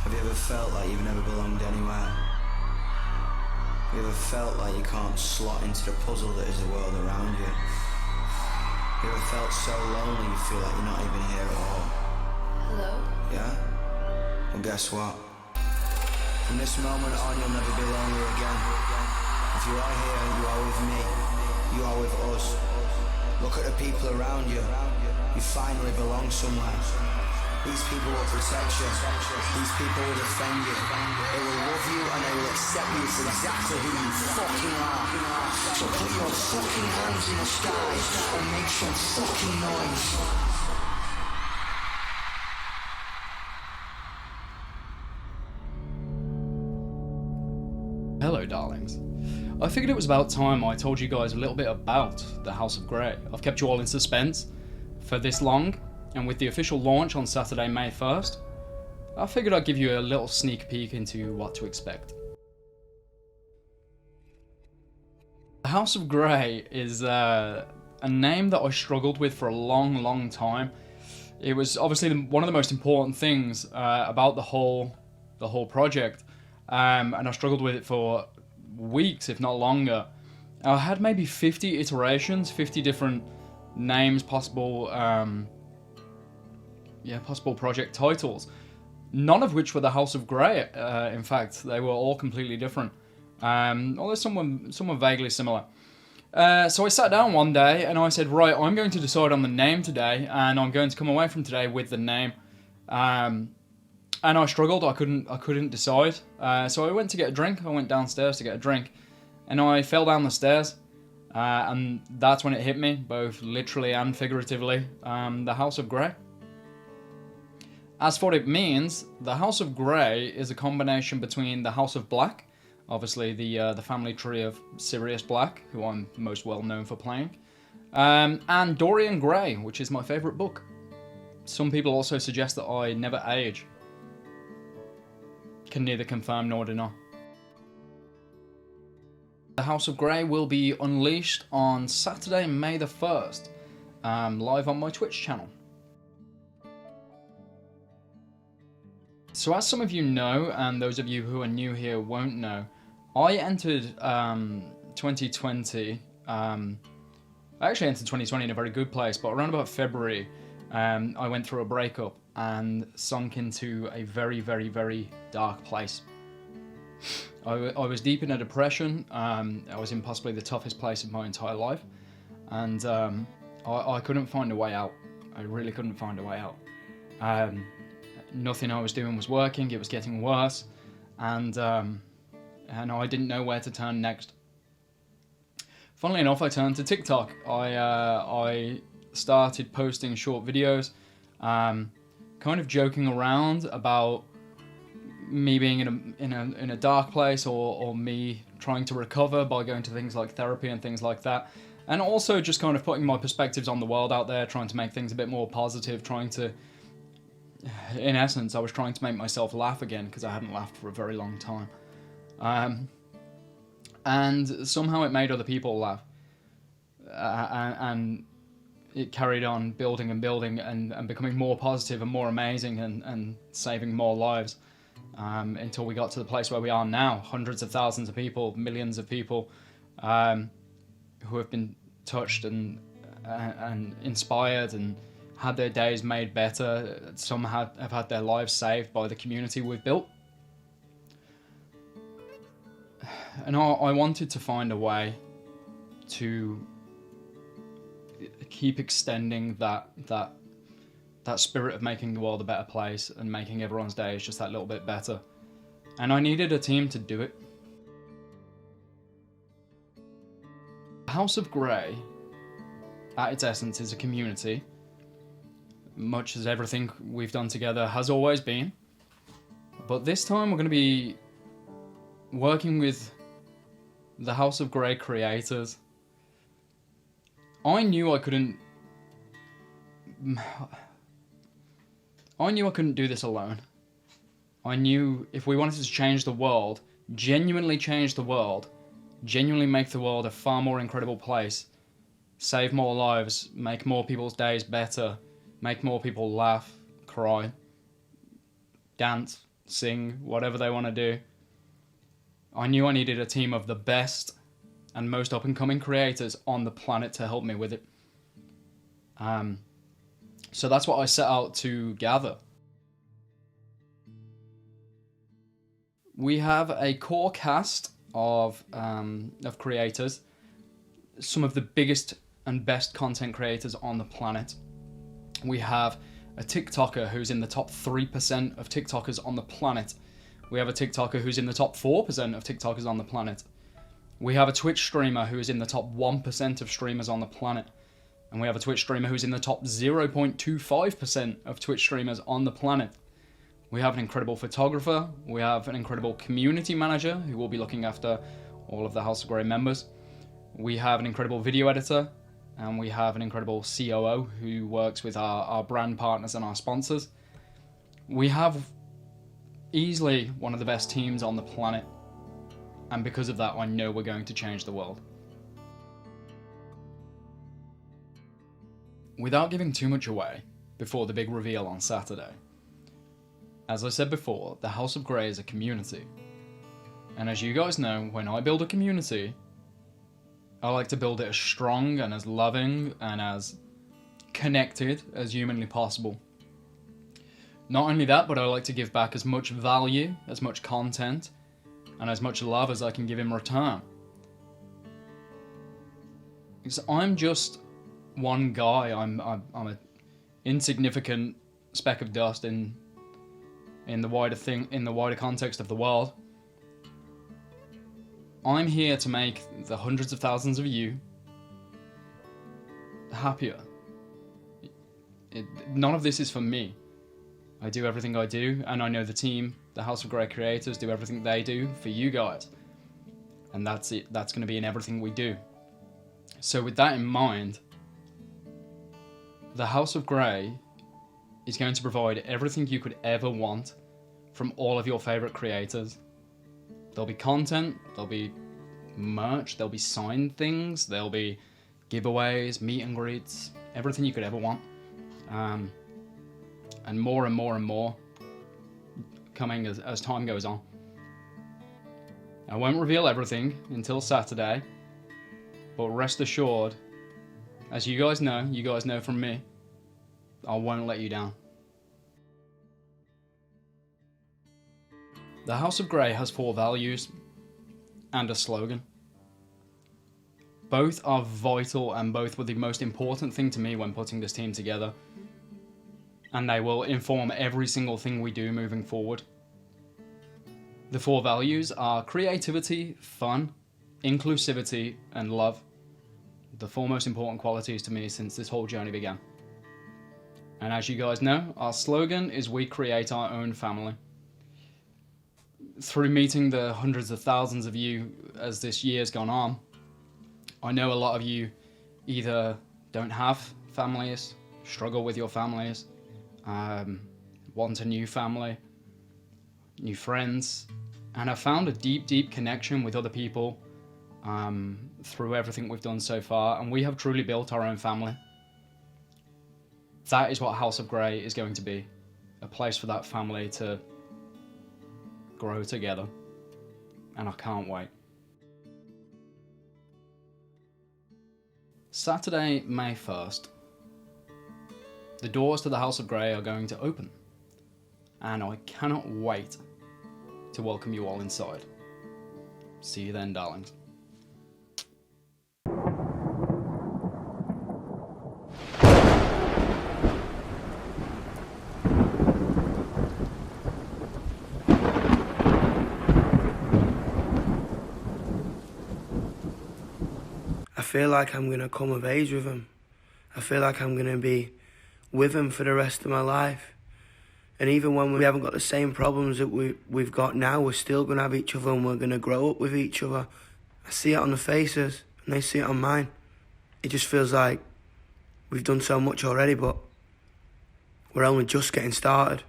Have you ever felt like you've never belonged anywhere? Have you ever felt like you can't slot into the puzzle that is the world around you? Have you ever felt so lonely you feel like you're not even here at all? Hello? Yeah? Well, guess what? From this moment on, you'll never be lonely again. If you are here, you are with me. You are with us. Look at the people around you. You finally belong somewhere. These people will protect you. These people will defend you. They will love you and they will accept you for exactly who you fucking are. So put your fucking hands in the sky and make some fucking noise. Hello, darlings. I figured it was about time I told you guys a little bit about the House of Grey. I've kept you all in suspense for this long, and with the official launch on Saturday, May 1st, I figured I'd give you a little sneak peek into what to expect. The House of Grey is a name that I struggled with for a long time. It was obviously one of the most important things about the whole project, and I struggled with it for weeks, if not longer. I had maybe 50 iterations, 50 different names, possible project titles, none of which were the House of Grey. In fact, they were all completely different, although some were vaguely similar. So I sat down one day and I said, right, I'm going to decide on the name today, and I'm going to come away from today with the name. And I struggled. I couldn't decide. So I went to get a drink. I went downstairs to get a drink, and I fell down the stairs. And that's when it hit me, both literally and figuratively. The House of Grey. As for what it means, the House of Grey is a combination between the House of Black, obviously the family tree of Sirius Black, who I'm most well known for playing, and Dorian Gray, which is my favourite book. Some people also suggest that I never age. Can neither confirm nor deny. The House of Grey will be unleashed on Saturday, May the 1st, live on my Twitch channel. So as some of you know, and those of you who are new here won't know, I entered 2020, I actually entered 2020 in a very good place, but around about February, I went through a breakup and sunk into a very dark place. I was deep in a depression. I was in possibly the toughest place of my entire life, and I couldn't find a way out. I really couldn't find a way out. Nothing I was doing was working. It was getting worse, and I didn't know where to turn next. Funnily enough, I turned to TikTok. I started posting short videos, kind of joking around about me being in a dark place, or me trying to recover by going to things like therapy and things like that, and also just kind of putting my perspectives on the world out there, trying to make things a bit more positive, in essence, I was trying to make myself laugh again, because I hadn't laughed for a very long time. And somehow it made other people laugh. And it carried on building and becoming more positive and more amazing and saving more lives. Until we got to the place where we are now. Hundreds of thousands of people, millions of people who have been touched and inspired and had their days made better. Some have had their lives saved by the community we've built. And I wanted to find a way to keep extending that spirit of making the world a better place and making everyone's days just that little bit better. And I needed a team to do it. House of Grey, at its essence, is a community, much as everything we've done together has always been. But this time we're going to be working with the House of Grey creators. I knew I couldn't do this alone. I knew if we wanted to change the world, genuinely change the world, genuinely make the world a far more incredible place, save more lives, make more people's days better, make more people laugh, cry, dance, sing, whatever they want to do. I knew I needed a team of the best and most up-and-coming creators on the planet to help me with it. So that's what I set out to gather. We have a core cast of creators, some of the biggest and best content creators on the planet. We have a TikToker who's in the top 3% of TikTokers on the planet. We have a TikToker who's in the top 4% of TikTokers on the planet. We have a Twitch streamer who is in the top 1% of streamers on the planet. And we have a Twitch streamer who's in the top 0.25% of Twitch streamers on the planet. We have an incredible photographer. We have an incredible community manager who will be looking after all of the House of Grey members. We have an incredible video editor. And we have an incredible COO who works with our brand partners and our sponsors. We have easily one of the best teams on the planet. And because of that, I know we're going to change the world. Without giving too much away before the big reveal on Saturday, as I said before, the House of Grey is a community. And as you guys know, when I build a community, I like to build it as strong and as loving and as connected as humanly possible. Not only that, but I like to give back as much value, as much content, and as much love as I can give in return. Because I'm just one guy. I'm an insignificant speck of dust in the wider context of the world. I'm here to make the hundreds of thousands of you happier. None of this is for me. I do everything I do, and I know the team, the House of Grey creators, do everything they do for you guys. And that's it. That's going to be in everything we do. So with that in mind, the House of Grey is going to provide everything you could ever want from all of your favourite creators. There'll be content, there'll be merch, there'll be signed things, there'll be giveaways, meet and greets, everything you could ever want. And more and more and more coming as time goes on. I won't reveal everything until Saturday, but rest assured, as you guys know from me, I won't let you down. The House of Grey has 4 values and a slogan. Both are vital and both were the most important thing to me when putting this team together. And they will inform every single thing we do moving forward. The 4 values are creativity, fun, inclusivity, and love. The 4 most important qualities to me since this whole journey began. And as you guys know, our slogan is "We create our own family." Through meeting the hundreds of thousands of you as this year's gone on, I know a lot of you either don't have families, struggle with your families, want a new family, new friends, and have found a deep, deep connection with other people through everything we've done so far, and we have truly built our own family. That is what House of Grey is going to be, a place for that family to grow together, and I can't wait. Saturday, May 1st, the doors to the House of Grey are going to open, and I cannot wait to welcome you all inside. See you then, darlings. I feel like I'm going to come of age with him. I feel like I'm going to be with him for the rest of my life. And even when we haven't got the same problems that we've got now, we're still going to have each other and we're going to grow up with each other. I see it on the faces and they see it on mine. It just feels like we've done so much already, but we're only just getting started.